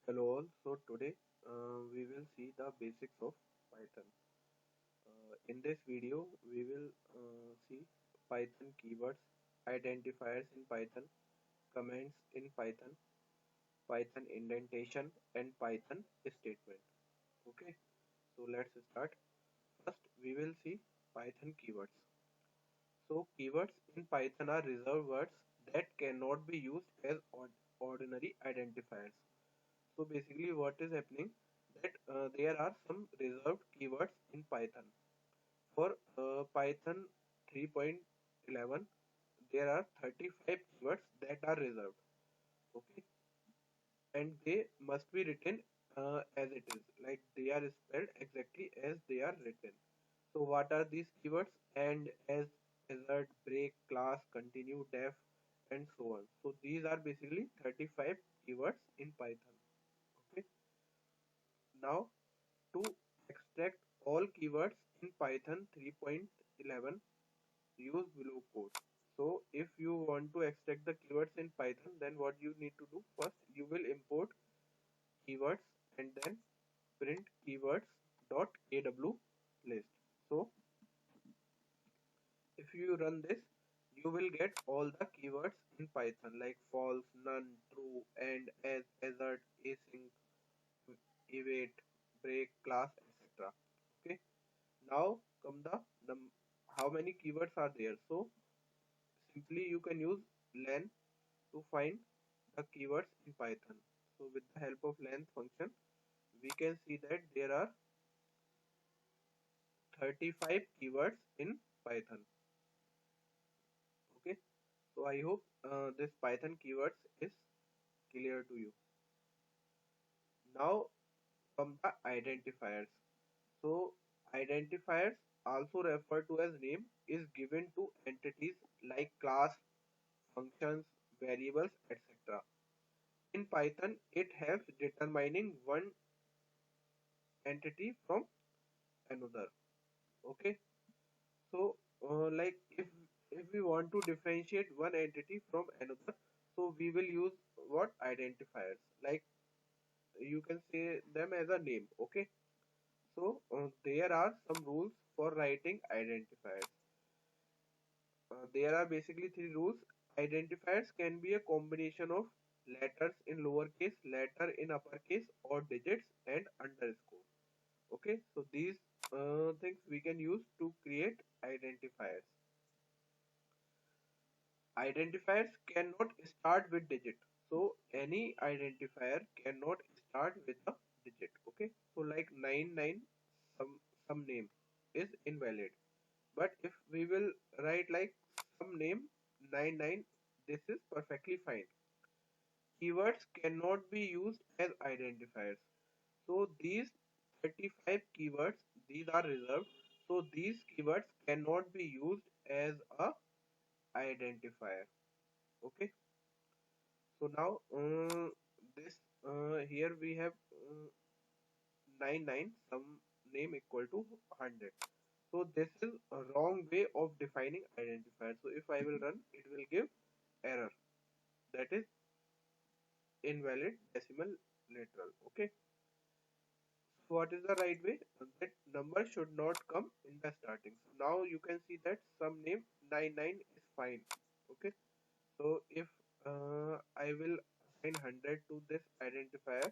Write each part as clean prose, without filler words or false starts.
Hello all. So today we will see the basics of Python. In this video, we will see Python keywords, identifiers in Python, commands in Python, Python indentation, and Python statement. Okay, so let's start. First, we will see Python keywords. So keywords in Python are reserved words that cannot be used as ordinary identifiers. So basically what is happening that there are some reserved keywords in Python. For Python 3.11 there are 35 keywords that are reserved. Okay, and they must be written as it is, like they are spelled exactly as they are written. So what are these keywords? And, as, assert, break, class, continue, def, and so on. So these are basically 35 keywords in Python. Okay, now to extract all keywords in Python 3.11, use below code. So if you want to extract the keywords in Python, then what you need to do, first you will import keywords and then print keywords dot aw list. So if you run this, you will get all the keywords in Python like false, none, true, and, as, assert, async, await, break, class, etc. Okay. Now come the how many keywords are there. So simply you can use len to find the keywords in Python. So with the help of len function, we can see that there are 35 keywords in Python. Okay. So I hope this Python keywords is clear to you. Now come the identifiers. So identifiers, also referred to as name, is given to entities like class, functions, variables, etc. In Python, it helps determining one entity from another. Okay, so like if we want to differentiate one entity from another, so we will use what identifiers. Like you can say them as a name. Okay, so there are some rules for writing identifiers. There are basically three rules. Identifiers can be a combination of letters in lowercase, letter in uppercase, or digits and underscore. Okay, so these things we can use to create identifiers. Identifiers cannot start with digit. So any identifier cannot start with a digit. Okay, so like 99 some name is invalid. But if we will write like some name 99, this is perfectly fine. Keywords cannot be used as identifiers. So these 35 keywords, these are reserved. So these keywords cannot be used as a identifier. Okay. So now this here we have 99 some name equal to 100. So this is a wrong way of defining identifier. So if I will run, it will give error. That is invalid decimal literal. Okay. So what is the right way? That number should not come in the starting. So now you can see that some name 99 is fine. Okay. So if I will assign 100 to this identifier,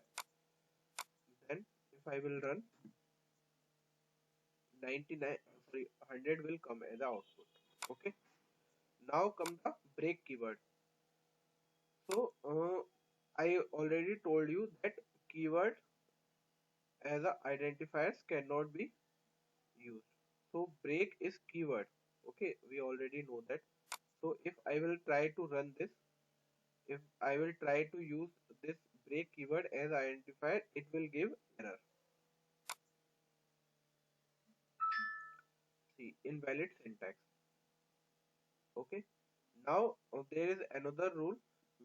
then if I will run 99, sorry, 100 will come as the output. Okay. Now come the break keyword. So I already told you that keyword as a identifiers cannot be used. So break is keyword. Okay, we already know that. So if I will try to run this, if I will try to use this break keyword as identifier, it will give error. See, invalid syntax. Okay. Now there is another rule.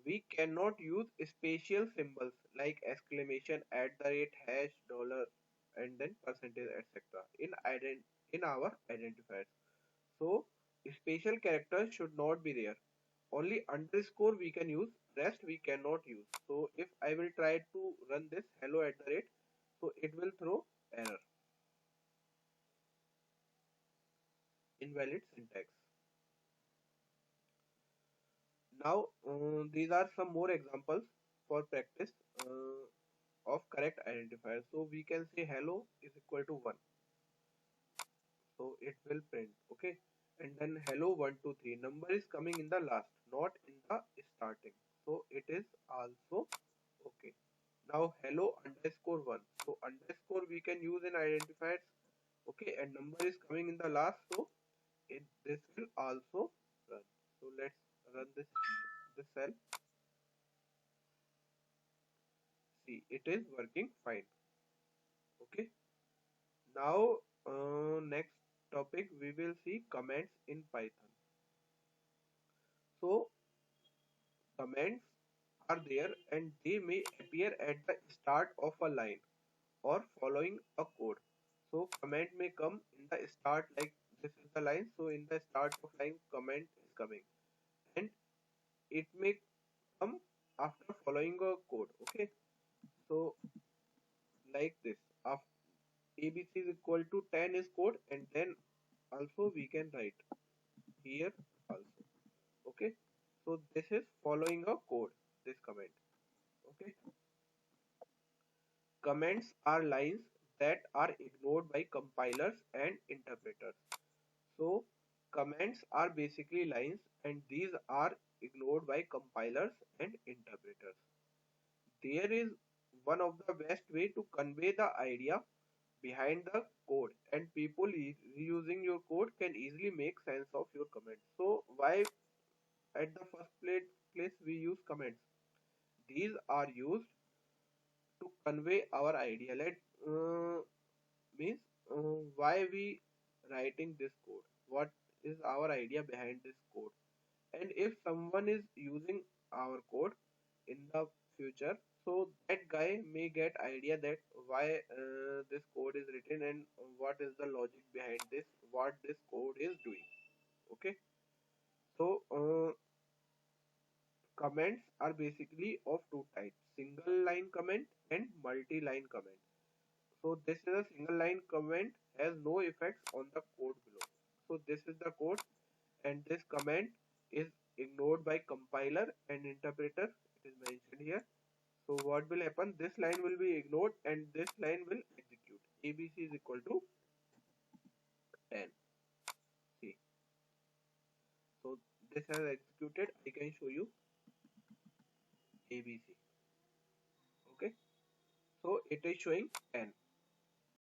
We cannot use special symbols like exclamation, at the rate, hash, dollar, and then percentage, etc. in our identifiers. So special characters should not be there. only underscore we can use, rest we cannot use. So if I will try to run this hello at the rate, so it will throw error, invalid syntax. Now these are some more examples for practice of correct identifier. So we can say hello is equal to 1, so it will print, okay. And then hello 123, number is coming in the last, not in the starting, so it is also okay. Now hello underscore 1, so underscore we can use in identifiers, okay, and number is coming in the last, so this will also run. So let's run this cell. See, it is working fine, okay. Now next topic we will see comments in Python. So comments are there and they may appear at the start of a line or following a code. So comment may come in the start, like this is the line, so in the start of line comment is coming, and it may come after following a code, okay. So like this, after abc is equal to 10 is code, and then also we can write here also, okay. So this is following a code, this comment, okay. Comments are lines that are ignored by compilers and interpreters. So comments are basically lines and these are ignored by compilers and interpreters. There is one of the best way to convey the idea behind the code, and people reusing your code can easily make sense of your comments. So why at the first place we use comments? These are used to convey our idea. Means why we writing this code, what is our idea behind this code, and if someone is using our code in the future, so that guy may get idea that why this code is written and what is the logic behind this, what this code is doing, okay. So comments are basically of two types: single line comment and multi-line comment. So this is a single line comment, has no effects on the code below. So this is the code and this comment is ignored by compiler and interpreter. It is mentioned here. So what will happen? This line will be ignored and this line will execute. ABC is equal to 10. See. So this has executed. I can show you ABC. Okay. So it is showing 10.